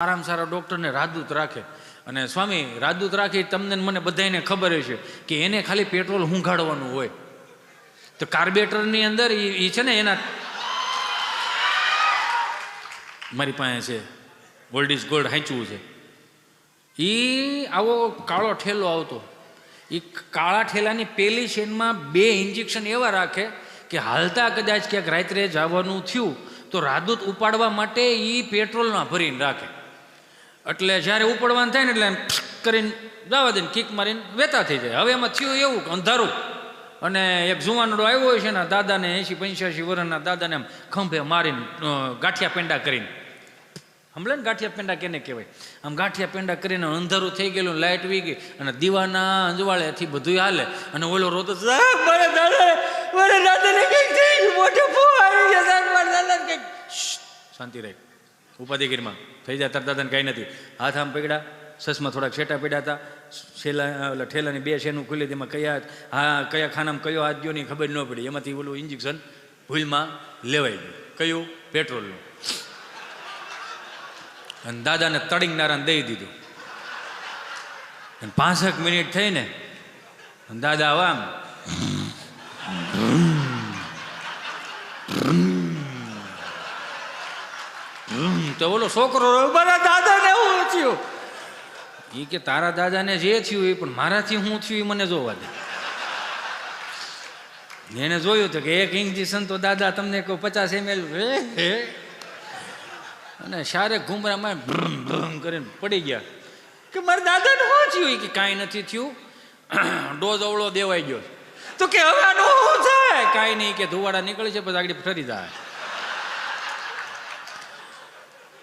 સારામાં સારા ડૉક્ટરને રાજદૂત રાખે. અને સ્વામી રાજદૂત રાખી તમને મને બધાને ખબર છે કે એને ખાલી પેટ્રોલ હુંઘાડવાનું હોય. તો કાર્બેટરની અંદર એ છે ને એના મારી પાસે છે ગોલ્ડ ઇઝ ગોલ્ડ હાંચવું છે. એ આવો કાળો ઠેલો આવતો, એ કાળા ઠેલાની પેલી ચેનમાં 2 ઇન્જેક્શન એવા રાખે કે હાલતા કદાચ ક્યાંક રાત્રે જવાનું થયું તો રાજદૂત ઉપાડવા માટે એ પેટ્રોલમાં ભરીને રાખે. એટલે જ્યારે ઉપાડવાનું થાય ને એટલે કરીને જવા દે, કિક મારીને વેતા થઈ જાય. હવે એમાં થયું એવું અંધારું, અને એક જુવાનડો આવ્યો હોય છે ને દાદાને 80-85 વર્ષના દાદાને આમ ખંભે મારીને ગાંઠિયા પેંડા કરીને, સમજે ને ગાંઠિયા પેંડા કેને કહેવાય, આમ ગાંઠિયા પેંડા કરીને અંધારું થઈ ગયેલું, લાઇટ વી ગઈ અને દીવાના અંજવાળેથી બધું હાલે. અને ઓલો રોતો મારા દાદાને કંઈક થઈ ગયું, મોટો ફૂ આવી ગયો સાહેબ, મારા દાદાને કંઈક. શાંતિ રહે, ઉપાધિગીરીમાં થઈ જાય તાર દાદાને કાંઈ નથી. હાથ આમ પકડ્યા, સસમાં થોડાક છેટા પડ્યા હતા, ઠેલાની 2 શેનું ખુલી હતી, એમાં કયા ખાનામાં કયો હાથ ગયો ની ખબર ન પડી. એમાંથી ઓલું ઇન્જેક્શન ભૂલમાં લેવાઈ ગયું. કયું? પેટ્રોલનું. અને દાદાને તડીંગનારાને દઈ દીધું. અને 5 મિનિટ થઈને દાદા આમ તો ઓલો છોકરો મારા દાદાને એવું થયું. એ કે તારા દાદાને જે થયું એ પણ મારાથી શું થયું એ મને જોવા દે. એને જોયું તો કે 1 ઇન્જેક્શન તો દાદા તમને કહું 50 ml અને શારે ઘુમરામાં ભ્રમ કરીને પડી ગયા. કે મારા દાદાને શું થયું? કે કાંઈ નથી થયું, ડોઝ અવળો દેવાઈ ગયો. તો કે હવે આનું શું થાય? કાંઈ નહીં, કે ધુવાડા નીકળી છે પછી આગળ ફરી જાય.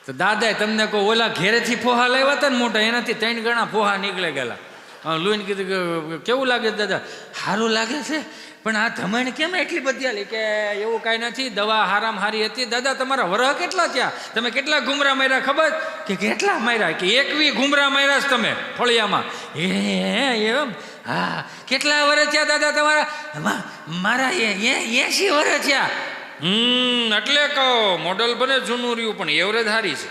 તો દાદાએ તમને કહો ઓલા ઘેરેથી ફોહા લાવ્યા હતા ને મોટા, એનાથી 3 ગણા ફોહા નીકળી ગયેલા. લોહીને કીધું કે કેવું લાગે દાદા? સારું લાગે છે, પણ આ ધમણ કેમ એટલી બધી આલી? કે એવું કાંઈ નથી, દવા હારામ હારી હતી. દાદા તમારા વરહ કેટલા થયા? તમે કેટલા ઘુમરા માર્યા ખબર? કે કેટલા માર્યા? કે 21 ઘુમરા માર્યા છે તમે ફળિયામાં. એમ? હા. કેટલા વર્ષ થયા દાદા તમારા? મારા 80 વર્ષ થયા. એટલે કહો મોડલ બને જૂનું રહ્યું પણ એવરેજ હારી છે.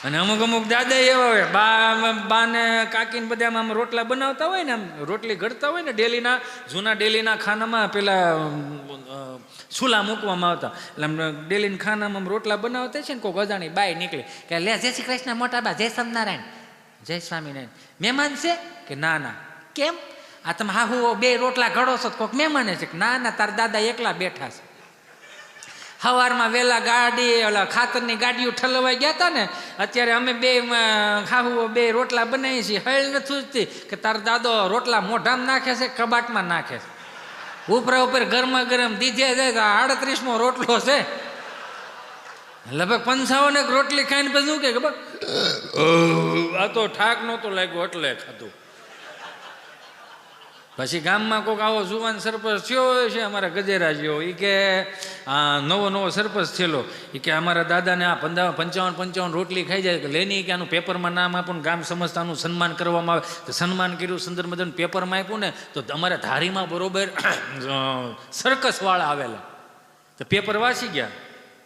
અને અમુક દાદા એવા હોય, બાને કાકીને બધા આમ રોટલા બનાવતા હોય ને, આમ રોટલી ઘડતા હોય ને, જૂના ડેલીના ખાનામાં પેલા ચૂલા મૂકવામાં આવતા, એટલે આમ ડેલીના ખાનામાં રોટલા બનાવતા છે ને, કોઈક અજાણી બાઈ નીકળે કે લે જય શ્રી કૃષ્ણ મોટા બા, જય સ્વામિનારાયણ, જય સ્વામિનારાયણ. મહેમાન છે? કે ના ના. કેમ? આ તમે હાહુ 2 રોટલા ઘડો છો, કોઈક મહેમાને છે? ના ના, તાર દાદા એકલા બેઠા છે. સવારમાં વહેલા ગાડી ઓલા ખાતરની ગાડીઓ ઠલવાઈ ગયા હતા ને, અત્યારે અમે 2 હાહુ 2 રોટલા બનાવીએ છીએ. હળ નથી ઉજતી કે તાર દાદો રોટલા મોઢામાં નાખે છે, કબાટમાં નાખે છે. ઉપરા ઉપર ગરમા ગરમ દીધે જાય. 38મો રોટલો છે, લગભગ 55 રોટલી ખાઈને પછી કે ખબર, આ તો ઠાક નહોતો લાગ્યો એટલે ખાધું. પછી ગામમાં કોઈક આવો જુવાન સરપંચ થયો છે અમારા ગજેરા જેવો, એ કે નવો સરપંચ થયેલો, એ કે અમારા દાદાને આ 55 રોટલી ખાઈ જાય, લેની કે આનું પેપરમાં નામ આપું, ગામ સમજતાનું સન્માન કરવામાં આવે. તો સન્માન કર્યું, સુંદર મજાનું પેપરમાં આપ્યું ને, તો અમારા ધારીમાં બરોબર સર્કસવાળા આવેલા. તો પેપર વાંચી ગયા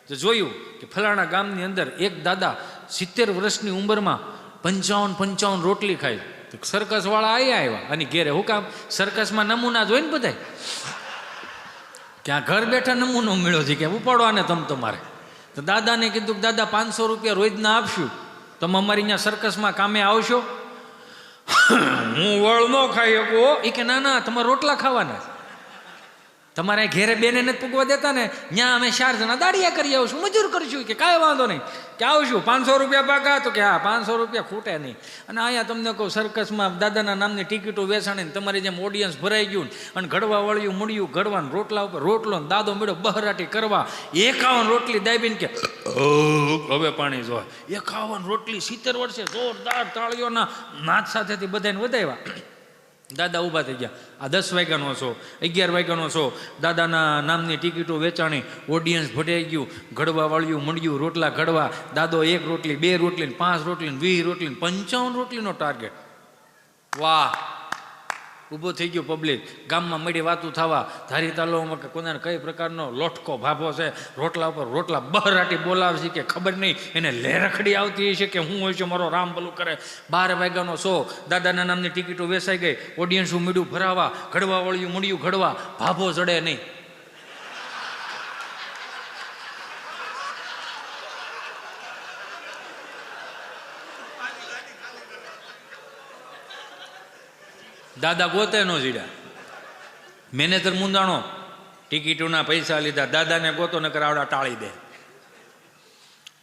તો જોયું કે ફલાણા ગામની અંદર એક દાદા 70 વર્ષની ઉંમરમાં 55 રોટલી ખાય. તો સર્કસ વાળા આવ્યા અને ઘેરે. હું કામ? સર્કસમાં નમૂના જોઈ ને બધાય, ત્યાં ઘર બેઠા નમૂનો મળ્યો છે કે ઉપાડવાને તમારે. તો દાદાને કીધું કે દાદા 500 રૂપિયા રોજના આપશું, તમે અમારી અહીંયા સર્કસમાં કામે આવશો? હું વળ ન ખાઈ શકું. એ કે ના ના, તમારે રોટલા ખાવાના, તમારે ઘેરે બેને નથી પૂગવા દેતા ને, ત્યાં અમે 4 જણા દાડિયા કરી આવશું, મજૂર કરીશું. કે કાંઈ વાંધો નહીં, કે આવશું. 500 રૂપિયા પાકા? તો કે હા, 500 રૂપિયા ખૂટે નહીં. અને અહીંયા તમને કહું, સર્કસમાં દાદાના નામની ટિકિટો વેચાણીને તમારી જેમ ઓડિયન્સ ભરાઈ ગયું, અને ઘડવા વળ્યું મૂળ્યું ઘડવાનું, રોટલા ઉપર રોટલો દાદો મેળો બહરાટી કરવા. 51 રોટલી દાબીને કે હવે પાણી જોવા. 51 રોટલી 70 વર્ષે જોરદાર તાળીઓના નાદ સાથેથી બધાને વધાવ્યા. દાદા ઊભા થઈ ગયા. આ 10 વાગ્યાનો છો, 11 વાગ્યાનો છો, દાદાના નામની ટિકિટો વેચાણી, ઓડિયન્સ ભરાઈ ગયું, ઘડવા વાળ્યું મંડ્યું, રોટલા ઘડવા. દાદો 1 રોટલી 2 રોટલી 5 રોટલી 20 રોટલી 55 રોટલીનો ટાર્ગેટ. વાહ! ઊભો થઈ ગયો પબ્લિક, ગામમાં મળી વાતું થવા, ધારી તાલુમાં કે કોને કઈ પ્રકારનો લોટકો ભાભો છે, રોટલા ઉપર રોટલા બહરાટી બોલાવે છે કે ખબર નહીં એને લેરખડી આવતી છે કે હું હોય છે, મારો રામ ભલું કરે. 12 વાગ્યાનો શો, દાદાના નામની ટિકિટો વેચાઈ ગઈ, ઓડિયન્સું મીડું ભરાવા, ઘડવા વળ્યું મૂડ્યું ઘડવા, ભાભો ચડે નહીં. દાદા ગોતે નો જીડ્યા, મેનેજર મુંદાણો, ટિકિટોના પૈસા લીધા, દાદાને ગોતો નકર આવડા ટાળી દે.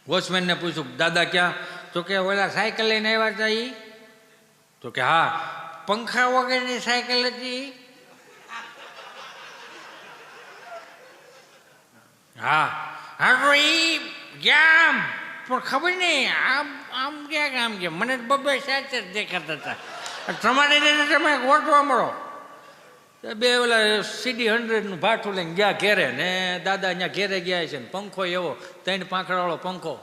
વોચમેનને પૂછ્યું દાદા ક્યાં? તો કે ઓલા સાયકલ લઈને આવ્યા હતા ઈ? તો કે હા. પંખા વગરની સાયકલ હતી? હા. હા તો ઈ ક્યાં પણ ખબર નહીં, આમ આમ ક્યાં આમ કે મને બબે સાચ જ દેખાતા હતા. તમારે તમે ગોઠવા મળો. બે ઓલા CD 100નું ભાઠું લઈને ગયા ઘેરે, ને દાદા અહીંયા ઘેરે ગયા છે ને પંખો એવો 3 પાંખડાવાળો પંખો,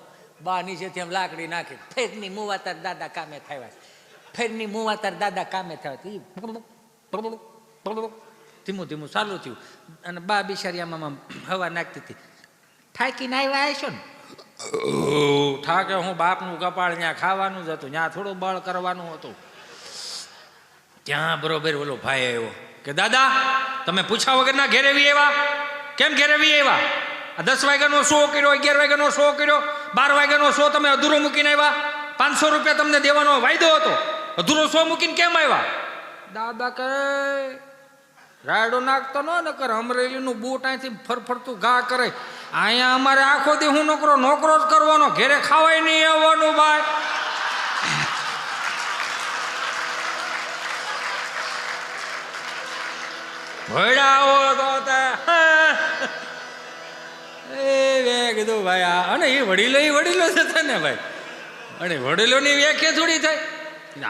બા નીચેથી આમ લાકડી નાખી, ફેરની મુવાતાર દાદા કામે થયા, ફેરની મુવાતાર દાદા કામે થયા. ધીમું ધીમું ચાલુ થયું અને બા બિચારી આમાં હવા નાખતી હતી. થાકીને આવ્યા છો ને? થાકે હું બાપનું કપાળ ત્યાં ખાવાનું જ હતું, ત્યાં થોડું બળ કરવાનું હતું. ત્યાં બરોબર ઓલો ભાઈ આવ્યો કે દાદા તમે પૂછા વગરના ઘેરે વી આવ્યા? કેમ ઘેરે વી આવ્યા? આ 10 વાગ્યાનો શો કર્યો, 11 વાગ્યાનો શો કર્યો, 12 વાગ્યાનો શો તમે અધૂરો મૂકીને આવ્યા? 500 રૂપિયા તમને દેવાનો વાયદો હતો, અધૂરો શો મૂકીને કેમ આવ્યા? દાદા કહે રાયડો નાખતો ન કર, અમરેલીનું બૂટ અહીંથી ફરફરતું ઘા કરે, અહીંયા અમારે આખો દી હું નોકરો જ કરવાનો, ઘેરે ખાવાય નહીં આવવાનું ભાઈ. ભડાવો તો કીધું ભાઈ આ, અને એ વડીલો જ હતા ને ભાઈ, અને વડીલોની વ્યાખ્યા થોડી થાય.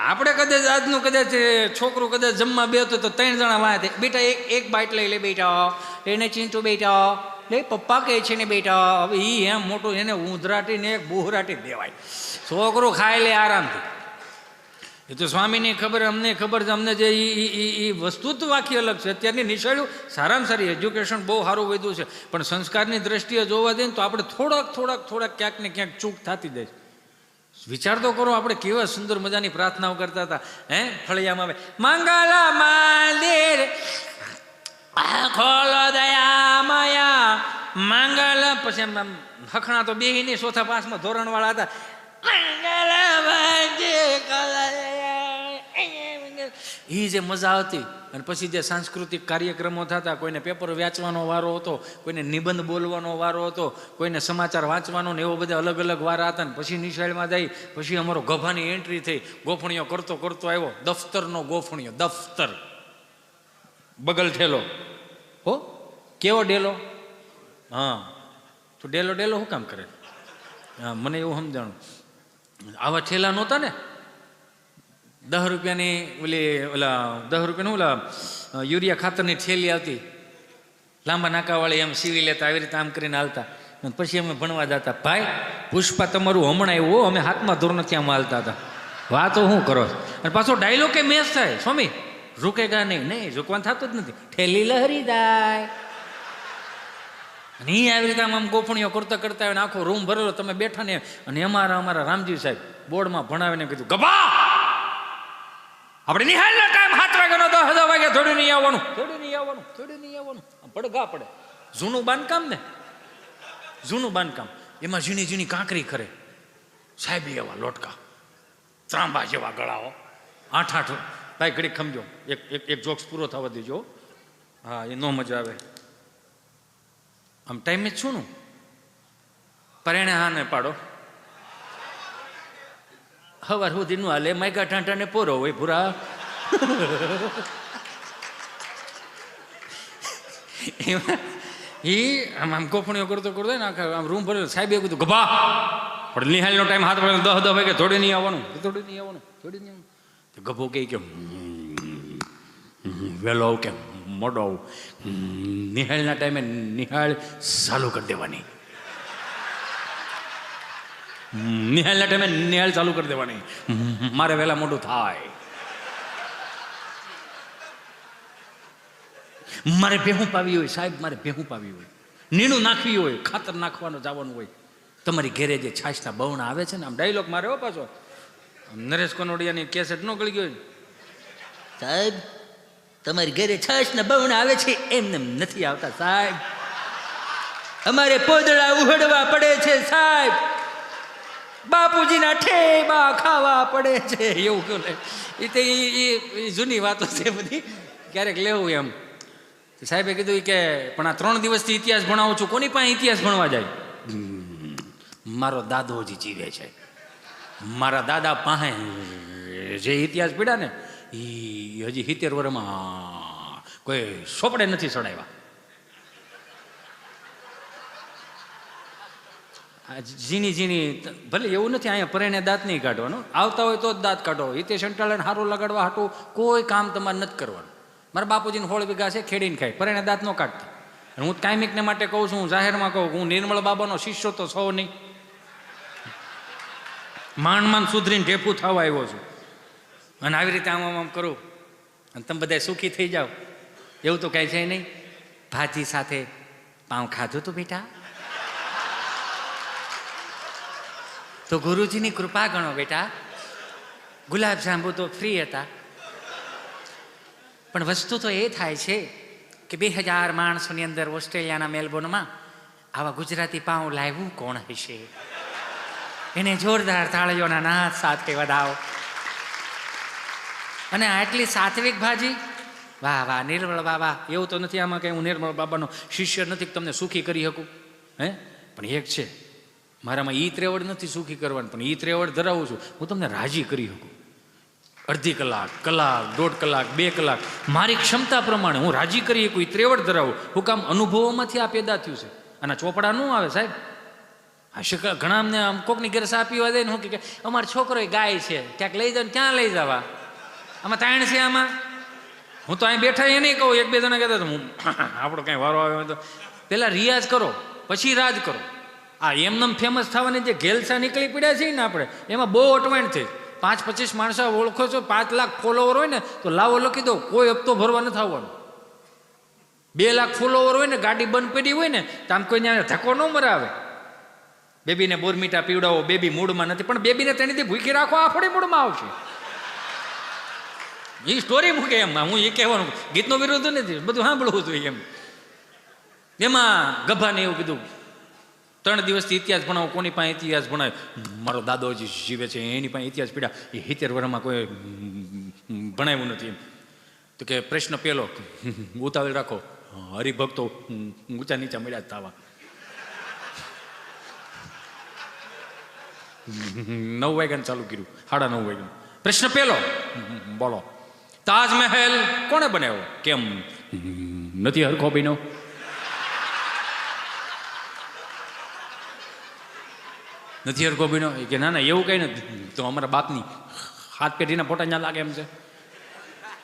આપણે કદાચ આજનું કદાચ છોકરું કદાચ જમવા બેતો તો 3 જણા વાંચે, બેટા એક બાઈટ લઈ લે બેટા, એને ચીંટું બેટા, લે પપ્પા કહે છે ને બેટા. હવે એ એમ મોટું એને ઊંધરાટીને એક બુહરાટી દેવાય, છોકરું ખાઈ લે આરામથી. એ તો સ્વામીની ખબર, અમને ખબર છે, અમને જે એ વસ્તુ જ વાંખી અલગ છે. અત્યારની નિશાળીઓ સારામાં સારી, એજ્યુકેશન બહુ સારું વધ્યું છે, પણ સંસ્કારની દ્રષ્ટિએ જોવા દઈએ તો આપણે થોડાક ક્યાંક ને ક્યાંક ચૂક થતી જાય. વિચાર તો કરો, આપણે કેવા સુંદર મજાની પ્રાર્થનાઓ કરતા હતા. ફળિયામાં આવે મંગલા મંદિર ખોલો દયા માયા મંગલ, પછી એમ હખણા તો બેહીની 4થા 5મા ધોરણવાળા હતા. એ જે મજા આવતી. અને પછી જે સાંસ્કૃતિક કાર્યક્રમો થતા, કોઈને પેપર વાંચવાનો વારો હતો, કોઈને નિબંધ બોલવાનો વારો હતો, કોઈને સમાચાર વાંચવાનો ને એવો બધા અલગ અલગ વારા હતા. ને પછી નિશાળમાં જઈ, પછી અમારો ગભાની એન્ટ્રી થઈ, ગોફણીઓ કરતો આવ્યો, દફતરનો ગોફણીઓ, દફતર બગલ ઠેલો, હો કેવો ડેલો. હા તો ડેલો શું કામ કરે? હા મને એવું સમજાણું, આવા ઠેલા નહોતા ને. 10 રૂપિયાની ઓલા 10 રૂપિયાનું ઓલા યુરિયા ખાતરની થેલી આવતી, લાંબા નાકાવાળી, એમ સીવી લેતા, આવી રીતે આમ કરીને હાલતા. પછી અમે ભણવા જતા. ભાઈ પુષ્પા તમારું હમણાં આવ્યું, અમે 7મા ધોરણથી આમ હાલતા હતા. વાતો શું કરો? અને પાછો ડાયલોગ કે મેચ થાય, સ્વામી રૂકેગા નહીં, રૂકવાનું થતું જ નથી, ઠેલી લહેરી જાય. અને એ આવી રીતે આમ ગોફણીઓ કરતા આવે ને આખો રૂમ ભરેલો, તમે બેઠા ને. અને અમારા રામજી સાહેબ બોર્ડમાં ભણાવીને કીધું, ગભા આપણે નિહાળનો ટાઈમ 7 વાગ્યાનો 10 વાગે થોડું નહીં આવવાનું. પડઘા પડે. જૂનું બાંધકામ એમાં ઝીણી કાંકરી કરે, સાહેબી એવા લોટકા, ત્રાંબા જેવા ગળાઓ, 8 ભાઈ ઘડીક ખમજો, એક જોક્સ પૂરો થવા દેજો. હા એ નો મજા આવે. આમ ટાઈમે જ છું પરેણે હા ને પાડો, હવાર સુધીનું હાલે, માયગા ઠાંઠાને પોરો હોય પૂરા. એ આમ ગોફણીઓ કરતો ને આખા આમ રૂમ ભરેલો. સાહેબ એવું કીધું, ગભા પણ નિહાળનો ટાઈમ 7 વાગે 10 વાગે થોડી નહીં આવવાનું. ગભો કે વહેલો આવું કે મોડો આવું, નિહાળના ટાઈમે નિહાળ ચાલુ કરી દેવાની. નિહાળના ટાઈમે નિહાળ ચાલુ કરી દેવાની, મારે વહેલા મોટું થાય. મારે ભેહું પાવી હોય સાહેબ, મારે ભેહું પાવી હોય, નીણું નાખવી હોય, ખાતર નાખવાનું જવાનું હોય, તમારી ઘેરે જે છાશના બવણા આવે છે ને, આમ ડાયલોગ મારે હો પાછો, નરેશ કનોડિયાની કેસેટ ન ગળી ગયો, સાહેબ તમારી ઘરે છાશના બવણા આવે છે, એમને નથી આવતા સાહેબ, અમારે પોદળા ઉહડવા પડે છે સાહેબ, બાપુજીના ઠેબા ખાવા પડે છે, એવું કહ્યું ને. એ તો એ જૂની વાતો છે બધી, ક્યારેક લેવું એમ. સાહેબે કીધું કે પણ આ 3 દિવસથી ઇતિહાસ ભણાવું છું, કોની પાસે ઇતિહાસ ભણવા જાય? મારો દાદો હજી જીવે છે, મારા દાદા પાસે જે ઇતિહાસ પીડા ને એ હજી 70 વર્ષમાં કોઈ સોપડે નથી ચડાવ્યા. ઝીણી ઝીણી ભલે એવું નથી, અહીંયા પરેને દાંત નહીં કાઢવાનો, આવતા હોય તો જ દાંત કાઢો. હિતેશ અંટાળાને હારું લગાડવા હાટું કોઈ કામ તમારે નથી કરવાનું. મારા બાપુજીને 16 વીઘા છે, ખેડીને ખાય, પરેને દાંત ન કાઢતા. હું કાયમિકને માટે કહું છું, હું જાહેરમાં કહું, હું નિર્મળ બાબાનો શિષ્યો તો સૌ નહીં, માંડ સુધરીને ઢેફું થવા આવ્યો છું, અને આવી રીતે આમ આમ કરું અને તમે બધા સુખી થઈ જાઓ એવું તો કાંઈ છે નહીં. ભાજી સાથે પાઉં ખાધું તું બેટા? તો ગુરુજીની કૃપા ગણો બેટા, ગુલાબ જાંબુ તો ફ્રી હતા. પણ વસ્તુ તો એ થાય છે કે 2000 માણસોની અંદર ઓસ્ટ્રેલિયાના મેલબોર્નમાં આવા ગુજરાતી પાઉં લાવ્યું કોણ હશે? એને જોરદાર તાળીઓના નાદ સાથે વધાવો. અને આટલી સાત્વિક ભાજી, વાહ વાહ નિર્મળ બાબા. એવું તો નથી આમાં કે હું નિર્મળ બાબાનો શિષ્ય નથી કે તમને સુખી કરી શકું, હે? પણ એક છે, મારામાં ઈ ત્રેવડ નથી સુખી કરવાની, પણ ઈ ત્રેવડ ધરાવું છું, હું તમને રાજી કરી શકું. અડધી કલાક, કલાક, 1.5 કલાક, 2 કલાક, મારી ક્ષમતા પ્રમાણે હું રાજી કરી શકું, એ ત્રેવડ ધરાવું. હું કામ અનુભવોમાંથી આ પેદા થયું છે. આના ચોપડા ન આવે સાહેબ. આ ઘણા અમને આમ કોકની ઘરે સા પીવા દે ને, હું કે અમારો છોકરો ગાય છે, ક્યાંક લઈ જાવ, ક્યાં લઈ જવા? આમાં તાણ છે આમાં. હું તો અહીં બેઠા એ નહીં કહું, 1-2 જણા કહેતા હું આપણો કાંઈ વારો આવે તો પહેલાં રિયાઝ કરો પછી રાજ કરો. આ એમનેમ ફેમસ થવાની જે ઘેલસા નીકળી પડ્યા છે ને આપણે, એમાં બહુ અટવાણ છે. 5-25 માણસો ઓળખો છો, 5 લાખ ફોલોવર હોય ને તો લાવો લખી દો, કોઈ હપ્તો ભરવા નથી આવવાનો. 2 લાખ ફોલોવર હોય ને, ગાડી બંધ પડી હોય ને તો આમ કોઈ ધક્કો ન મરાવે. બેબીને બોરમીટા પીવડાવો, બેબી મૂડમાં નથી, પણ બેબીને તેણીથી ભૂખી રાખો, આ થોડી મૂડમાં આવશે. એ સ્ટોરી મૂકે એમ, હું એ કહેવાનું ગીતનો વિરોધ નથી, બધું સાંભળવું જોઈએ એમ. એમાં ગભાને એવું કીધું 3 દિવસથી ઇતિહાસ ભણાવો, કોની પાસે ઇતિહાસ ભણાય? મારો દાદો જે જીવે છે એની પાસે ઇતિહાસ પીડા, એ 70 વર્ષમાં કોઈ ભણાવ્યું નથી એમ. તો કે પ્રશ્ન પહેલો, ઉતાવળ રાખો, હરિભક્તો ઊંચા નીચા મળ્યા જ થવા. 9 વાગ્યાને ચાલુ કર્યું, 9:30 વાગ્યા. પ્રશ્ન પહેલો, બોલો, તાજમહેલ કોણે બનાવ્યો? કેમ નથી હરખો બન્યો? નથી હરખો બન્યો? કે ના ના એવું કઈ નથી, તો અમારા બાપની 7 પેઢીના ફોટા ત્યાં લાગે એમ છે.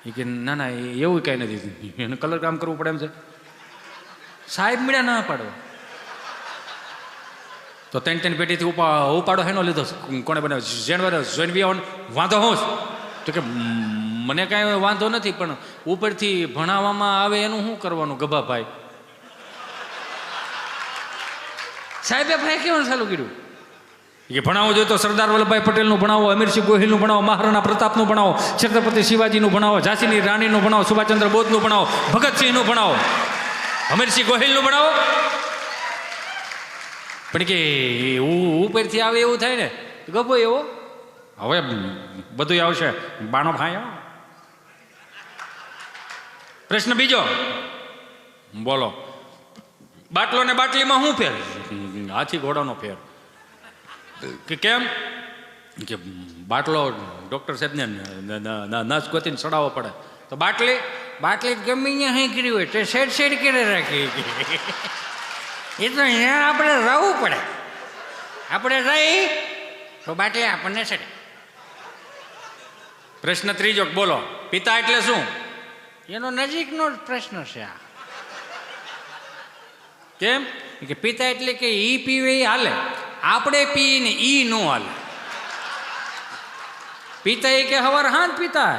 એ કે ના ના એવું કઈ નથી, એને કલર કામ કરવું પડે એમ છે. સાહેબ મીડા ના પાડો તો 3 પેઢીથી ઉપાડો હેનો લીધો, કોણે બનાવ્યો? જેનવી વાંધો હોશ તો કે મને કાંઈ વાંધો નથી, પણ ઉપરથી ભણાવવામાં આવે એનું શું કરવાનું? ગભાભાઈ સાહેબે ભાઈ કેવું ચાલુ કર્યું કે ભણાવવું જોઈએ તો સરદાર વલ્લભભાઈ પટેલનું ભણાવો, અમીરસિંહ ગોહિલનું ભણાવો, મહારાણા પ્રતાપનું ભણાવો, છત્રપતિ શિવાજીનું ભણાવો, ઝાંસીની રાણીનું ભણાવો, સુભાષચંદ્ર બોઝનું ભણાવો, ભગતસિંહનું ભણાવો, અમીરસિંહ ગોહિલનું ભણાવો. પણ કે ઉપરથી આવે એવું થાય ને, ગભો એવો હવે બધું આવશે બાણો ભાઈ. પ્રશ્ન બીજો, બોલો, બાટલો ને બાટલીમાં શું ફેર? હાથી ઘોડાનો ફેર. કે કેમ? કે બાટલો ડૉક્ટર સાહેબને નસ ગોતીને ચડાવવો પડે, તો બાટલી ગમે ત્યાં હેંકરી હોય તો શેડ કરી રાખી. એ તો અહીંયા આપણે રહેવું પડે, આપણે રહી તો બાટલી આપણને ચડે. પ્રશ્ન ત્રીજો, બોલો, પિતા એટલે શું? એનો નજીકનો પ્રશ્ન છે આ. કેમ કે પિતા એટલે કે ઈ પીવે એ હાલે, આપણે પીને ઈ નો હાલે. પિતા એ કે હવાર હાથ પીતા,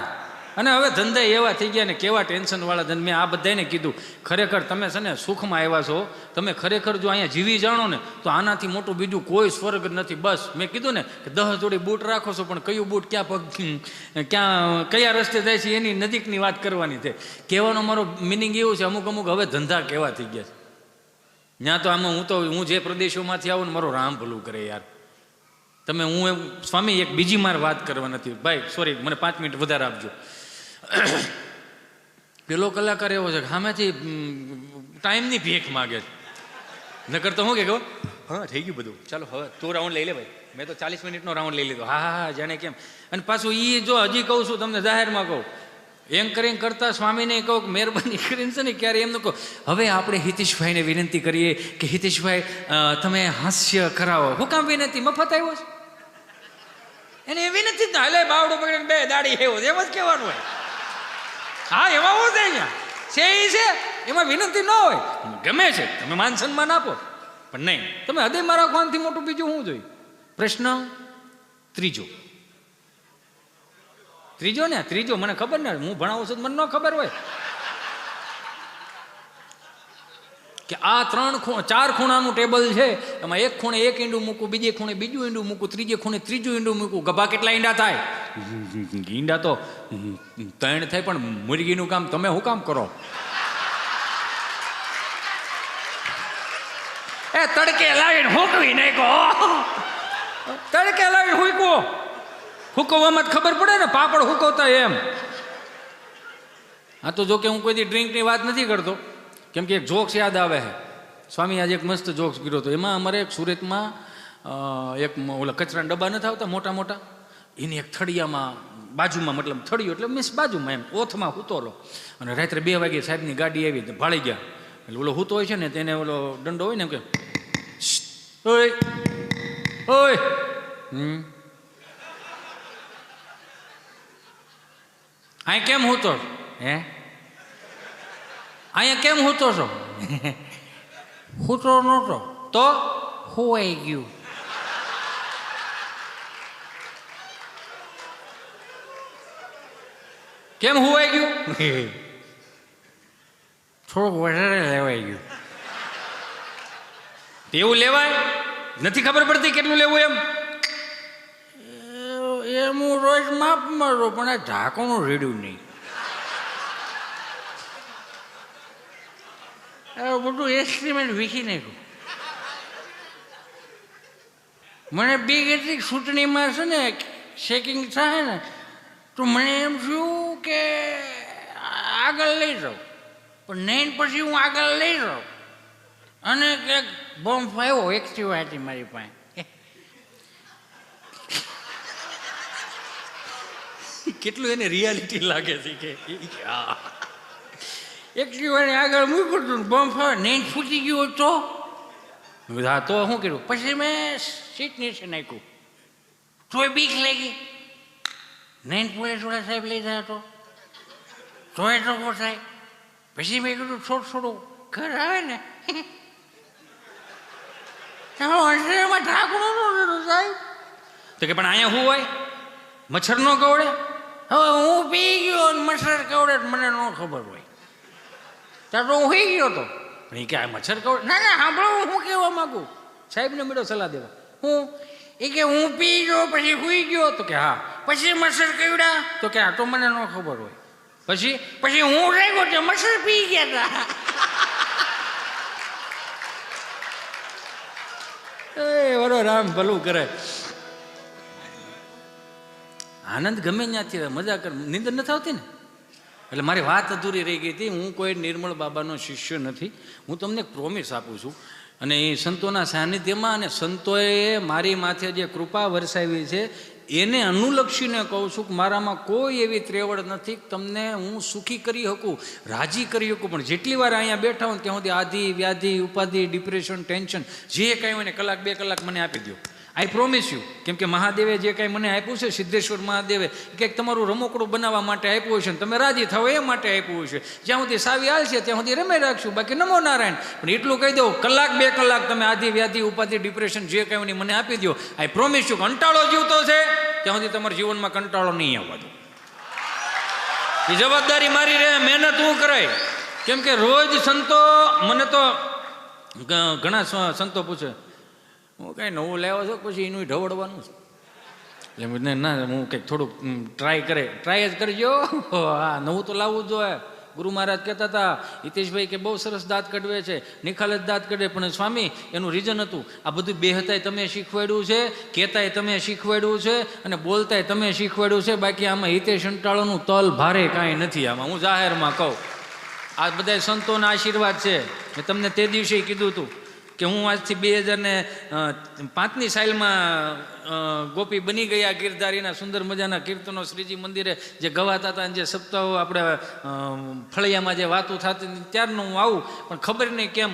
અને હવે ધંધા એવા થઈ ગયા ને કેવા ટેન્શનવાળા ધંધા. મેં આ બધાને કીધું ખરેખર તમે છે ને સુખમાં આવ્યા છો, તમે ખરેખર જો અહીંયા જીવી જાણો ને તો આનાથી મોટું બીજું કોઈ સ્વર્ગ નથી. બસ મેં કીધું ને કે 10 જોડી બૂટ રાખો છો, પણ કયું બૂટ ક્યાં કયા રસ્તે જાય છે એની નજીકની વાત કરવાની છે. કહેવાનો મારો મિનિંગ એવું છે, અમુક હવે ધંધા કેવા થઈ ગયા છે ત્યાં તો આમાં હું જે પ્રદેશોમાંથી આવું ને મારો રામ ભલું કરે યાર. તમે હું સ્વામી એક બીજી માર વાત કરવા નથી ભાઈ, સોરી, મને 5 મિનિટ વધારે આપજો. પેલો કલાકાર એવો છે કે સામેથી ટાઈમની ભીખ માગે છે. નકર તો હું કે હા થઈ ગયું બધું, ચાલો હવે તું રાઉન્ડ લઈ લે ભાઈ, મેં તો 40 મિનિટનો રાઉન્ડ લઈ લીધો. હા હા હા જાણે કેમ. અને પાછું એ જો હજી કહું છું તમને જાહેરમાં કહું, એન્કરિંગ કરતા સ્વામીને કહું કે મહેરબાની કરીને છે ને ક્યારે એમનું કહો હવે આપણે હિતેશભાઈને વિનંતી કરીએ કે હિતેશભાઈ તમે હાસ્ય કરાવો. હું કામ વિનંતી? મફત આવ્યો છે એને વિનંતી ના એટલે બાવડું પકડીને 2 દાડી એવો એમ જ કહેવાનું હોય. હા એમાં હું છે અહીંયા છે એ છે, એમાં વિનંતી ન હોય. ગમે છે તમે માન સન્માન આપો, પણ નહીં તમે હૃદયમાં રાખવાથી મોટું બીજું શું જોયું. પ્રશ્ન ત્રીજો ને ત્રીજો મને ખબર ને, હું ભણાવું છું મને ન ખબર હોય કે આ 4 ખૂણાનું ટેબલ છે, એમાં એક ખૂણે એક ઈંડું મૂકું, બીજે ખૂણે બીજું ઈંડું મૂકું, ત્રીજે ખૂણે ત્રીજું ઈંડું મૂકું. ગભા કેટલા ઈંડા થાય? ઈંડા તો 3 થાય, પણ મુરગીનું કામ તમે શું કામ કરો? એ તડકે લાવીને હુકવી નાખો, તડકે લાવીને હુકવો. હુકવવામાં જ ખબર પડે ને, પાપડ હુકવતા એમ. હા તો જો કે હું કોઈ દી ડ્રિંકની વાત નથી કરતો, કેમ કે એક જોક્સ યાદ આવે છે. સ્વામી આજે એક મસ્ત જોક્સ કર્યો હતો. એમાં અમારે એક સુરતમાં એક ઓલા કચરાના ડબ્બા નથી આવતા મોટા મોટા, એની એક થળિયામાં બાજુમાં, મતલબ થળિયો એટલે મીન્સ બાજુમાં એમ ઓથમાં હૂતોલો. અને રાત્રે 2 વાગે સાહેબની ગાડી આવી ભાળી ગયા. એટલે ઓલો હૂતો હોય છે ને તેને ઓલો દંડો હોય ને એમ કે ઓય ઓય અહીં કેમ હૂતો? હે અહીંયા કેમ હૂતો છો? હૂતો નહોતો તો હોવાઈ ગયું. કેમ હોવાઈ ગયું? થોડુંક વધારે લેવાઈ ગયું. એવું લેવાય? નથી ખબર પડતી કેટલું લેવું એમ? એમ હું રોજ માપ મારું, પણ આ ઢાંકણું રેડ્યું નહીં. બધું એસ્ટિમેટ વીખી નાખ્યું. મને બીક એટલી ચૂંટણીમાં છે ને ચેકિંગ થાય ને તો મને એમ થયું કે આગળ લઈ જાઉં, પણ નહીં પછી હું આગળ લઈ જાઉં અને કંઈક બોમ્બ આવ્યો એક્ટિવા હતી મારી પાસે. કેટલું એને રિયાલિટી લાગે છે કે એક્ટિવાને આગળ મૂક્યું હતું, બોમ્બ આવે, નહીં ફૂટી ગયું તો હા તો શું કર્યું? પછી મેં સીટ નીચે નાખ્યું, તોય બીક લાગી. નહીં પોલીસ વાળા સાહેબ લઈ જાય તોય તો થાય. પછી મેં કીધું થોડું ઘર આવે ને એમાં ઢાંકણું ન સાહેબ તો કે પણ અહીંયા શું હોય? મચ્છર ન કવડે? હવે હું પી ગયો અને મચ્છર કવડે મને ન ખબર હોય. ત્યાં તો હું હોઈ ગયો હતો, પણ એ કે આ મચ્છર કવડે? ના સાંભળો હું કહેવા માગું, સાહેબને મળ્યો સલાહ દેવા. હું એ કે હું પી ગયો પછી હોઈ ગયો તો કે હા, પછી મચ્છર કવડ્યા તો કે આ તો મને ન ખબર હોય. પછી હું રહી ગયો તો મચ્છર પી ગયા હતા. એ વરો રામ ભલું કરે. આનંદ ગમે ત્યાંથી મજા કર, નિંદર નથી આવતી ને. એટલે મારી વાત અધૂરી રહી ગઈ હતી. હું કોઈ નિર્મળ બાબાનો શિષ્ય નથી. હું તમને એક પ્રોમિસ આપું છું, અને એ સંતોના સાનિધ્યમાં અને સંતોએ મારી માથે જે કૃપા વરસાવી છે એને અનુલક્ષીને કહું છું કે મારામાં કોઈ એવી ત્રેવડ નથી કે તમને હું સુખી કરી શકું, રાજી કરી શકું. પણ જેટલી વાર અહીંયા બેઠા હું ત્યાં સુધી આધિ વ્યાધિ ઉપાધિ ડિપ્રેશન ટેન્શન જે કાંઈ હોય ને 1-2 કલાક મને આપી દો. આઈ પ્રોમિસ યુ. કેમ કે મહાદેવે જે કાંઈ મને આપ્યું છે, સિદ્ધેશ્વર મહાદેવે કંઈક તમારું રમકડું બનાવવા માટે આપ્યું હશે ને તમે રાજી થાવ એ માટે આપ્યું હશે. જ્યાં સુધી સાવી હાલશે ત્યાં સુધી રમે રાખશું, બાકી નમો નારાયણ. પણ એટલું કહી દઉં, 1-2 કલાક તમે આધિ વ્યાધિ ઉપાધિ ડિપ્રેશન જે કાંઈ મને આપી દો. આઈ પ્રોમિસ યુ. કંટાળો જીવતો છે ત્યાં સુધી તમારા જીવનમાં કંટાળો નહીં આવવા દો. એ જવાબદારી મારી રહે, મહેનત હું કરાય. કેમ કે રોજ સંતો મને તો ઘણા સંતો પૂછે, હું કાંઈ નવું લાવ્યો છો પછી એનું ઢવડવાનું છે. એટલે ના, હું કંઈક થોડુંક ટ્રાય જ કરજો. હા, નવું તો લાવવું જ જોઈએ. ગુરુ મહારાજ કહેતા હતા, હિતેશભાઈ કે બહુ સરસ દાંત કઢવે છે, નિખાલ જ દાંત કઢવે, પણ સ્વામી એનું રીઝન હતું આ બધું બેહતાય તમે શીખવાડ્યું છે, કહેતાય તમે શીખવાડ્યું છે, અને બોલતાય તમે શીખવાડ્યું છે. બાકી આમાં હિતેશ અંટાળોનું તલ ભારે કાંઈ નથી. આમાં હું જાહેરમાં કહું, આ બધા સંતોના આશીર્વાદ છે. મેં તમને તે દિવસે કીધું હતું કે હું આજથી 2005ની સાલમાં ગોપી બની ગયા ગીરધારીના સુંદર મજાના કીર્તનો શ્રીજી મંદિરે જે ગવાતા હતા, જે સપ્તાહો આપણે ફળિયામાં જે વાતો થતી ત્યારનું હું આવું. પણ ખબર નહીં કેમ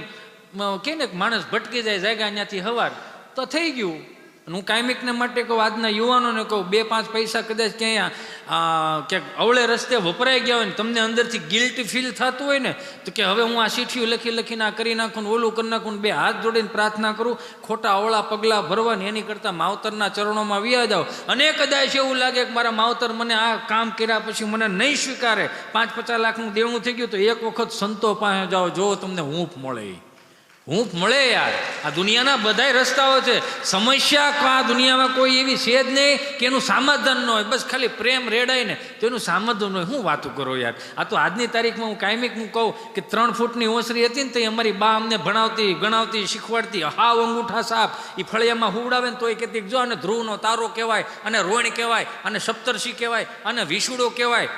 કે ને માણસ ભટકી જાય જાગ્યા ત્યાંથી હવાર તો થઈ ગયું. હું કાયમિકને માટે કહું, આજના યુવાનોને કહું, 2-5 પૈસા કદાચ ક્યાંક અવળે રસ્તે વપરાઈ ગયા હોય ને તમને અંદરથી ગિલ્ટ ફીલ થતું હોય ને, તો કે હવે હું આ ચીઠીઓ લખીને આ કરી નાખું, ઓલું કરી નાખું, 2 હાથ જોડીને પ્રાર્થના કરું, ખોટા અવળા પગલાં ભરવાની એની કરતાં માવતરના ચરણોમાં વ્યા જાઓ. અને કદાચ એવું લાગે કે મારા માવતર મને આ કામ કર્યા પછી મને નહીં સ્વીકારે, 5-50 લાખનું દેવું થઈ ગયું, તો એક વખત સંતો પાસે જાઓ, જો તમને હૂંફ મળે. હૂંફ મળે યાર. આ દુનિયાના બધાય રસ્તાઓ છે. સમસ્યા આ દુનિયામાં કોઈ એવી છે જ નહીં કે એનું સમાધાન ન હોય. બસ ખાલી પ્રેમ રેડાય ને તો એનું સમાધાન હોય. હું વાતું કરો યાર. આ તો આજની તારીખમાં હું કાયમિક હું કહું કે 3 ફૂટની ઓસરી હતી ને તો અમારી બા અમને ભણાવતી, ગણાવતી, શીખવાડતી. હાવ અંગૂઠા સાપ એ ફળિયામાં હુવડાવે ને તોય કહેતી જો અને ધ્રુવનો તારો કહેવાય, અને રોણ કહેવાય, અને સપ્તર્ષિ કહેવાય, અને વિષુડો કહેવાય.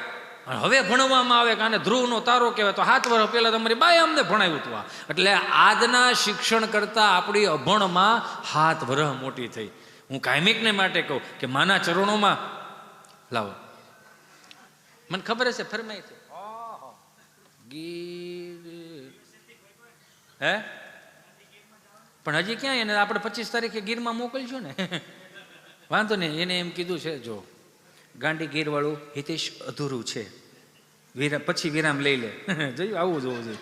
હવે ભણવામાં આવે કે આને ધ્રુવનો તારો કહેવાય. તો 7 વર્ષ પહેલાં તમારી બાએ અમને ભણાવ્યું હતું. એટલે આજના શિક્ષણ કરતાં આપણી અભણમાં 7 વર્ષ મોટી થઈ. હું કાયમિકને માટે કહું કે માના ચરણોમાં લાવો. મને ખબર હશે ફરમાઈ છે ગીર, હે પણ હજી ક્યાં એને આપણે 25 તારીખે ગીરમાં મોકલશું ને. વાંધો નહીં, એને એમ કીધું છે જો ગાંડી ગીરવાળું હિતેશ અધૂરું છે, પછી વિરામ લઈ લે. જોયું, આવું જોવું જોઈએ.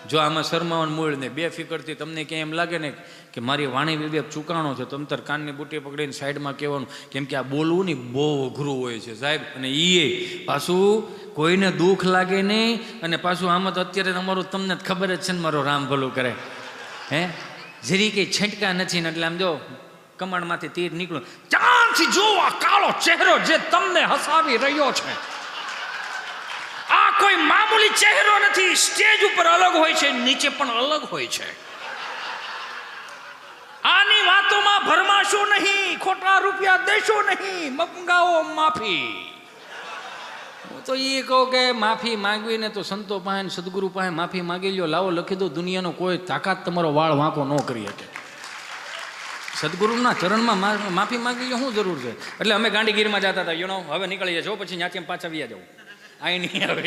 જો આમાં શરમાવાનું મૂળ ને બેફિકરથી તમને ક્યાંય એમ લાગે ને કે મારી વાણી વિવેક ચૂકાણો છે, તો તમતર કાનની બુટી પકડીને સાઈડમાં કહેવાનું. કેમ કે આ બોલવું ને બહુ અઘરું હોય છે સાહેબ. અને એ પાછું કોઈને દુઃખ લાગે નહીં. અને પાછું આમાં તો અત્યારે તમારું તમને ખબર જ છે ને, મારો રામ ભલું કરે, હે જરી કંઈ છંટકા નથી ને એટલે આમ જો કમળમાંથી તીર નીકળ્યું, ચાંદથી જો આ કાળો ચહેરો જે તમને હસાવી રહ્યો છે, આ કોઈ મામૂલી ચહેરો નથી. સ્ટેજ ઉપર અલગ હોય છે, નીચે પણ અલગ હોય છે. આની વાતોમાં ભરમાશો નહીં, ખોટા રૂપિયા દેશો નહીં, મંગાવો માફી. હું તો એ કહું કે માફી માંગવી ને તો સંતો પાસે, સદગુરુ પાસે માફી માંગી લ્યો. લાવો લખી દો, દુનિયાનો કોઈ તાકાત તમારો વાળ વાંકો ન કરી શકે. સદગુરુના ચરણમાં માફી માંગી લો, શું જરૂર છે? એટલે અમે ગાંડીગીરમાં જતા હતા, હવે નીકળી જશો, પછી ત્યાંથી પાછા વ્યા જવું. અહીં નહીં હવે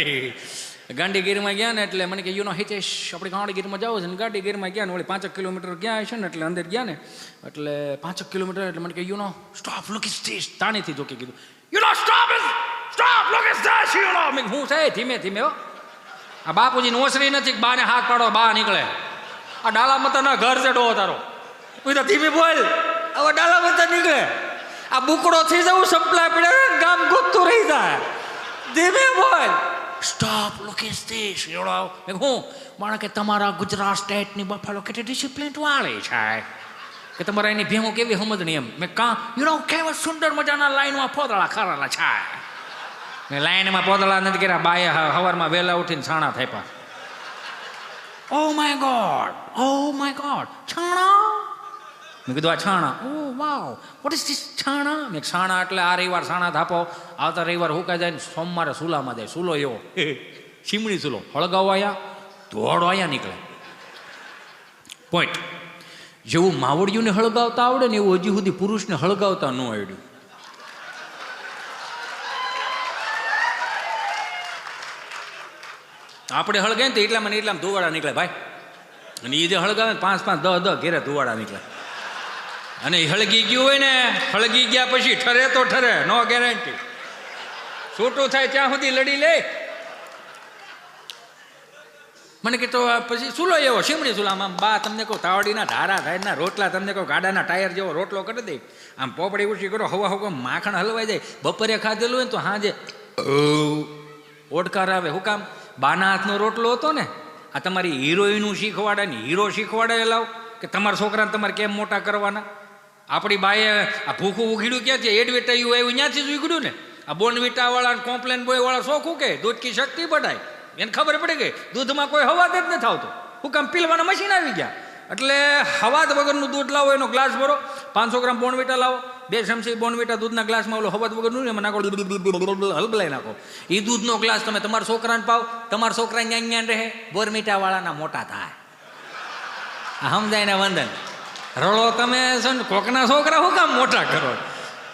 ગાંડીગીરમાં ગયા ને એટલે મને કે હિતેશ આપણે ગાંડીગીરમાં જાવ છે ને. ગાંડીગીરમાં ગયા ને વળી 5 કિલોમીટર ગયા છે ને, એટલે અંદર ગયા ને એટલે 5 કિલોમીટર એટલે મને કે સ્ટોપ લુક ઇઝ ધીસ. તાણીથી જોકે કીધું સ્ટોપ લુક ઇઝ ધીસ. મેં હું છે ધીમે ધીમે હો. આ બાપુજીની ઓસરી નથી, બાને હાથ પાડો, બા નીકળે. આ ડાલા મતાના ઘર છે ડો તારો. તો ધીમે બોલ, હવે ડાલા મતા નીકળે. આ બુકડો થઈ જવું, સંપલા પડે, ગામ ગોતતું રહી જાય. ધીમે બોલ, સ્ટોપ લુક ઇઝ ધીસ. હું માણે કે તમારા ગુજરાત સ્ટેટની બફાલો કેટલી ડિસિપ્લિન વાળી છે, કે તમારા એની ભેમો કેવી સમજણી એમ. મેં કેવા સુંદર મજાના લાઈનમાં પોદળા ખરેલા છે. મેં લાઈનમાં પોદળા નથી કર્યા, બાએ સવારમાં વહેલા ઉઠીને છાણા થાપ્યા. Oh my God, છાણા. મેં કીધું આ છાણા. ઓ વાવ, વોટ ઇઝ ધીસ છાણા? મેં છાણા એટલે આ રવિવાર છાણા થાપો, આવતા રવિવાર હુકાઈ જાય ને સોમવારે સુલામાં જાય. સુલો એવો ચીમણી સુલો, હળગાવો અહીંયા, ધોળો અહીંયા નીકળે. પોઈન્ટ. જેવું માવડિયુંને હળગાવતા આવડે ને એવું હજી સુધી પુરુષને હળગાવતા ન આવડ્યું. આપણે હળગાય ને તો એટલામાં ધુવાડા નીકળે ભાઈ. અને એ જે હળગાવે 5-5, 10-10 ઘેરે ધુવાડા નીકળે. અને હળગી ગયું હોય ને, હળગી ગયા પછી ઠરે તો ઠરે, નો ગેરંટી. છૂટું થાય ત્યાં સુધી લડી લે. મને કે તો પછી સુલો એવો શીમડી સુલો આમ બા તમને કહું તાવડીના ધારા ધારના રોટલા તમને કહું ગાડાના ટાયર જેવો રોટલો કરી દે, આમ પોપડી ઉછી કરો હવા હવા માખણ હલવાઈ જાય. બપોરે ખાધેલું હોય ને તો હાજે ઓડકાર આવે. હું કામ? બાના હાથનો રોટલો હતો ને. આ તમારી હિરોઈનું શીખવાડે ને હીરો શીખવાડે લાવ કે તમારા છોકરાને તમારે કેમ મોટા કરવાના. આપણી બાએ આ ભૂખું ઉઘીડું ક્યાં છે? એડવર્ટાઈઝ આવ્યું ત્યાંથી જ ઉઘડ્યું ને. આ બોર્નવિટા વાળા કોમ્પ્લેન બોય વાળા શોખું કે દૂધ કી શક્તિ બઢાય, એને ખબર પડી ગઈ દૂધમાં કોઈ હવાદ જ નથી આવતો. હું કામ? પીલવાના મશીન આવી ગયા. એટલે હવાદ વગરનું દૂધ લાવો, એનો ગ્લાસ ભરો, 500 ગ્રામ બોર્નવિટા લાવો, 2 ચમચી બોર્નવિટા દૂધના ગ્લાસમાં ઓલો હવાદ વગરનું એમાં નાખો, હલબલાઈ નાખો. એ દૂધનો ગ્લાસ તમે તમારા છોકરાને પાવ, તમારા છોકરા ન્યાન રહે, બોર્નવિટા વાળાના મોટા થાય. સમજાય ને વંદન? રળો તમે છો ને કોકના છોકરા શું કામ મોટા કરો?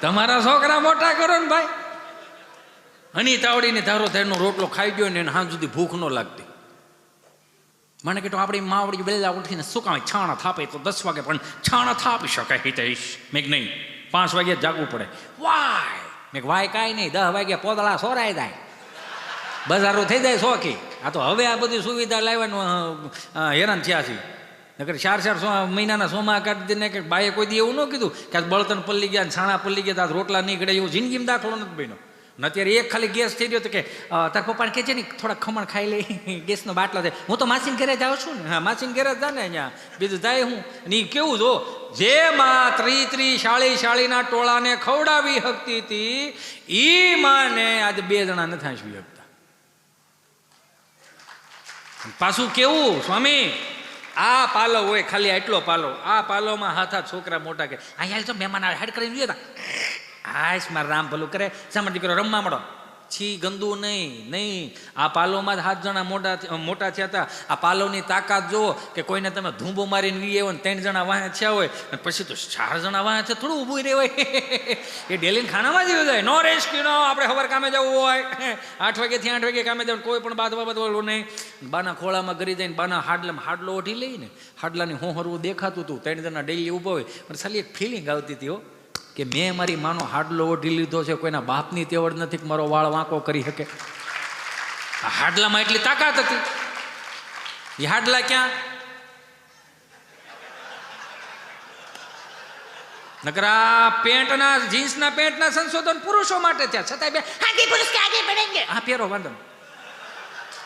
તમારા છોકરા મોટા કરો ને ભાઈ. હની તાવડીને ધારો ધારનો રોટલો ખાઈ ગયો ને એને હાથ સુધી ભૂખ ન લાગતી. મને કીધું આપણી માવડી બેલા ઉઠીને શું કામ છાણા થાપે તો 10 વાગે પણ છાણા થાપી શકાય હિતેશ. મેં નહીં, 5 વાગે જાગવું પડે. વાય? મેં વાય કાંઈ નહીં, 10 વાગે પોદળા સોરાઈ જાય, બજારો થઈ જાય શોખી. આ તો હવે આ બધી સુવિધા લાવવાનું હેરાન થયા છે. નકર 4 મહિનાના સોમા કાઢી દઈને કે બાએ કોઈ દી એવું ન કીધું કે આ બળતણ પલ્લી ગયા, છાણા પલ્લી ગયા, રોટલા નીકળે, એવું જિંદગીમાં દાખલો નથી બન્યો. ને અત્યારે એક ખાલી ગેસ થઈ ગયો તો કે તાર પપ્પાને કહે છે ને થોડા ખમણ ખાઈ લઈ, ગેસનો બાટલો છે. હું તો માસીન ઘરે જાઉં છું ને. હા, માસીન ઘરે જ જા ને, અહીંયા બીજું જાય હું. અને એ કેવું જો, જે માં 30 શાળીના ટોળાને ખવડાવી શકતી હતી એ માને આજે 2 જણા નથી હાંસવી શકતા. પાછું કેવું સ્વામી, આ પાલો હોય ખાલી આટલો પાલો, આ પાલોમાં હાથા છોકરા મોટા કે અહીંયા જો મહેમાન આવે હેડ કરીને જોઈએ હાશ મારા રામ ભલું કરે, સામાન દીકરો રમવા મળો. છી ગંદુ નહીં. આ પાલોમાં જ 7 જણા મોટા થયા હતા. આ પાલોની તાકાત જુઓ કે કોઈને તમે ધૂંબો મારીને વી આવ્યો ને 3 જણા વાહે થયા હોય અને પછી તો 4 જણા વાહે છે, થોડું ઊભું રહેવાય. એ ડેલીને ખાનામાં જ જાય. નો રેસ્ક્યુ નો, આપણે ખબર કામે જવું હોય 8 વાગ્યાથી 8 વાગે કામે જવું, કોઈ પણ બાદવા નહીં. બાના ખોળામાં ગરી જઈને બાના હાડલો ઓઢી લઈને હાડલાની હોહરવું દેખાતું હતું. 3 જણા ડેલી ઊભો હોય પણ ખાલી એક ફિલિંગ આવતી હતી કે મેં મારી માનો હાડલો ઓઢી લીધો છે, કોઈના બાપની તેવડ નથી કે મારો વાળ વાંકો કરી શકે. આ હાડલામાં એટલી તાકાત હતી. એ હાડલા ક્યાં? નકર આ પેન્ટના જીન્સના પેન્ટના સંશોધન પુરુષો માટે થયા, છતાંય બે આગે પુરુષ કે આગે बढ़ेंगे. હા પહેરો, વાંધો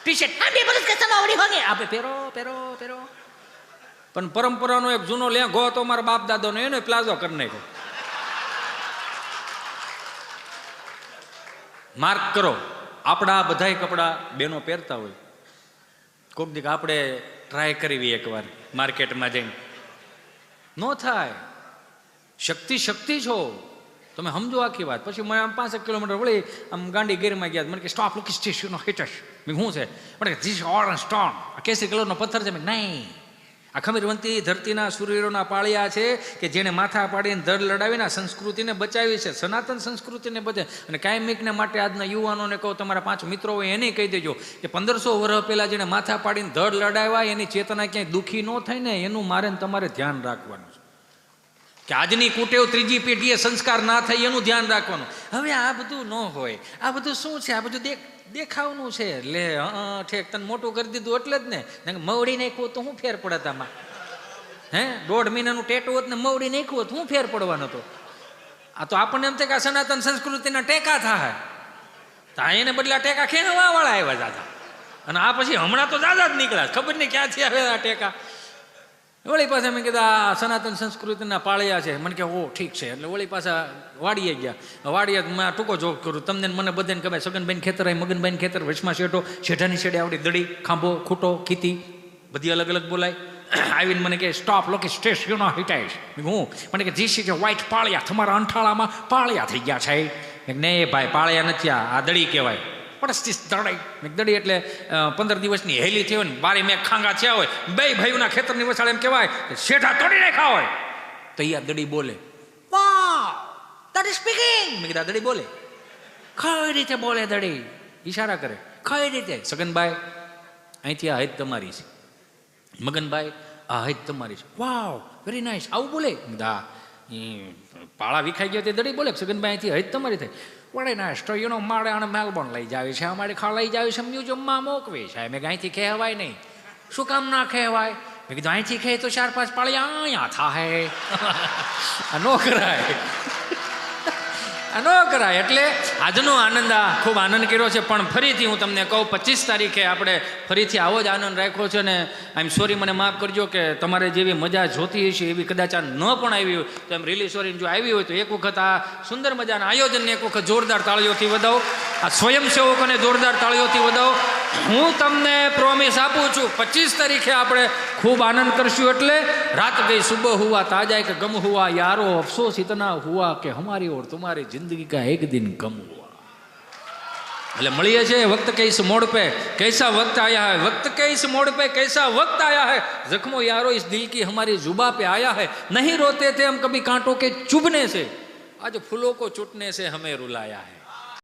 ટી-શર્ટ આગે પુરુષ કે સમાવડી હોગે, આપે પહેરો. પણ પરંપરાનો એક જૂનો લેંઘો હતો મારા બાપ દાદાનો, એનો પ્લાઝો કરી નાખ્યો. માર્ક કરો, આપણા બધાય કપડાં બેનો પહેરતા હોય. કોઈક દીક આપણે ટ્રાય કરવી એકવાર માર્કેટમાં જઈને. ન થાય. શક્તિ છો તમે, સમજો આખી વાત. પછી મેં આમ 5 કિલોમીટર વળી આમ ગાંડી ગેરમાં ગયા. મને કે સ્ટોપ, લુક સ્ટેશન હિટશ. મેં શું છે? મને કે ધીસ ઓરેન્જ સ્ટોન, કેસરી કલરનો પથ્થર છે. મેં નહીં, આ ખમીરવંતી ધરતીના સૂર્યના પાળિયા છે કે જેણે માથા પાડીને ધડ લડાવીને સંસ્કૃતિને બચાવી છે, સનાતન સંસ્કૃતિને બચે. અને કાયમિકને માટે આજના યુવાનોને કહો, તમારા 5 મિત્રો હોય એને કહી દેજો કે 1500 વર્ષ પહેલાં જેણે માથા પાડીને ધડ લડાવ્યા એની ચેતના ક્યાંય દુઃખી ન થાય ને, એનું મારે તમારે ધ્યાન રાખવાનું છે. કે આજની કુટેવ 3જી પેઢીએ સંસ્કાર ના થાય એનું ધ્યાન રાખવાનું. હવે આ બધું ન હોય. આ બધું શું છે? આ બધું દેખાવનું છે. લે ઠેક તને મોટું કરી દીધું એટલે જ ને. મવડી નાખ્યું તો શું ફેર પડે આમાં? 1.5 મહિનાનું ટેટું હોત ને મવડી નાખ્યું હોત શું ફેર પડવાનો હતો? આ તો આપણને એમ થાય કે સનાતન સંસ્કૃતિના ટેકા થાય. તો એને બદલા ટેકા ખેંચવા વાળા આવ્યા જાતા. અને આ પછી હમણાં તો દાદા જ નીકળ્યા, ખબર નહીં ક્યાંથી આવે આ ટેકા. વળી પાછા મેં કીધું આ સનાતન સંસ્કૃતિના પાળિયા છે. મને કે ઓ ઠીક છે. એટલે વળી પાછા વાડીએ ગયા. વાડીએ મેં ટૂંકો જોગ કરું, તમને મને બધાને ખબર. સગનભાઈ ખેતર હોય, મગનભાઈ ખેતર, વચમાં શેઠો, શેઠાની શેડે આવડી દડી, ખાંભો, ખૂટો, ખીતી બધી અલગ અલગ બોલાય. આવીને મને કે સ્ટોપ, લોકે સ્ટેશન હિટાઈશ. હું મને કે ધીસ ઇઝ અ વ્હાઇટ પાળિયા, તમારા અંઠાળામાં પાળિયા થઈ ગયા છે. ને ભાઈ પાળિયા નથી, આ દડી કહેવાય. દડી એટલે 15 દિવસની હેલી થઈ હોય ને, બારી મેં ખાંગા થયા હોય, 2 ભાઈઓના ખેતરની વસાડે એમ કહેવાય શેઠા તોડી નાખ્યા હોય, તો યાર દડી બોલે. વાહ, ધેટ ઇઝ સ્પીકિંગ. મેં કીધા દડી બોલે. કઈ રીતે બોલે દડી? ઈશારા કરે. કઈ રીતે? સગનભાઈ અહીંથી આ હદ તમારી છે. મગનભાઈ આ હદ તમારી છે. વાવ, વેરી નાઇસ. આવું બોલે. દા પાળા વિખાઈ ગયા તે દડી બોલે. સગનભાઈ અહીંથી હદ તમારી થાય. વળે નાશ તો મારે આને મેલબોર્ન લઈ જાવી છે, અમારે લઈ જાવી છે, મ્યુઝિયમમાં મોકવી છે. મેં અહીંથી કહેવાય નહીં. શું કામ ના કહેવાય? મેં કીધું અહીંથી કહે તો 4-5 પાળી અહીંયા થાય. ન કરાય, ન કરાય. એટલે આજનો આનંદ, ખૂબ આનંદ કર્યો છે. પણ ફરીથી હું તમને કહું, 25 તારીખે આપણે ફરીથી આવો જ આનંદ રાખ્યો છે. ને આઈ એમ સોરી, મને માફ કરજો કે તમારે જેવી મજા જોતી હશે એવી કદાચ આ ન પણ આવી હોય તો એમ રિલીઝ સોરી જો આવી હોય તો એક વખત આ સુંદર મજાના આયોજનને એક વખત જોરદાર તાળીઓથી વધાવો. આ સ્વયંસેવકોને જોરદાર તાળીઓથી વધાવો. હું તમને પ્રોમિસ આપું છું, 25 તારીખે આપણે ખૂબ આનંદ કરશું. એટલે રાત ગઈ સુબહ હુઆ તાજા કે ગમ હુઆ યારો, અફસોસ ઇતના હુઆ કે હમારી ઓર तुम्हारी जिंदगी का एक दिन कम हुआ. એટલે મળીએ છે વક્ત કે ઇસ મોડ पे कैसा वक्त आया है, वक्त के इस मोड़ पे कैसा वक्त आया है, जख्मो यारो इस दिल की हमारी जुबा पे आया है, नहीं रोते थे हम कभी कांटों के चुभने से, आज फूलों को चुटने से हमें रुलाया है.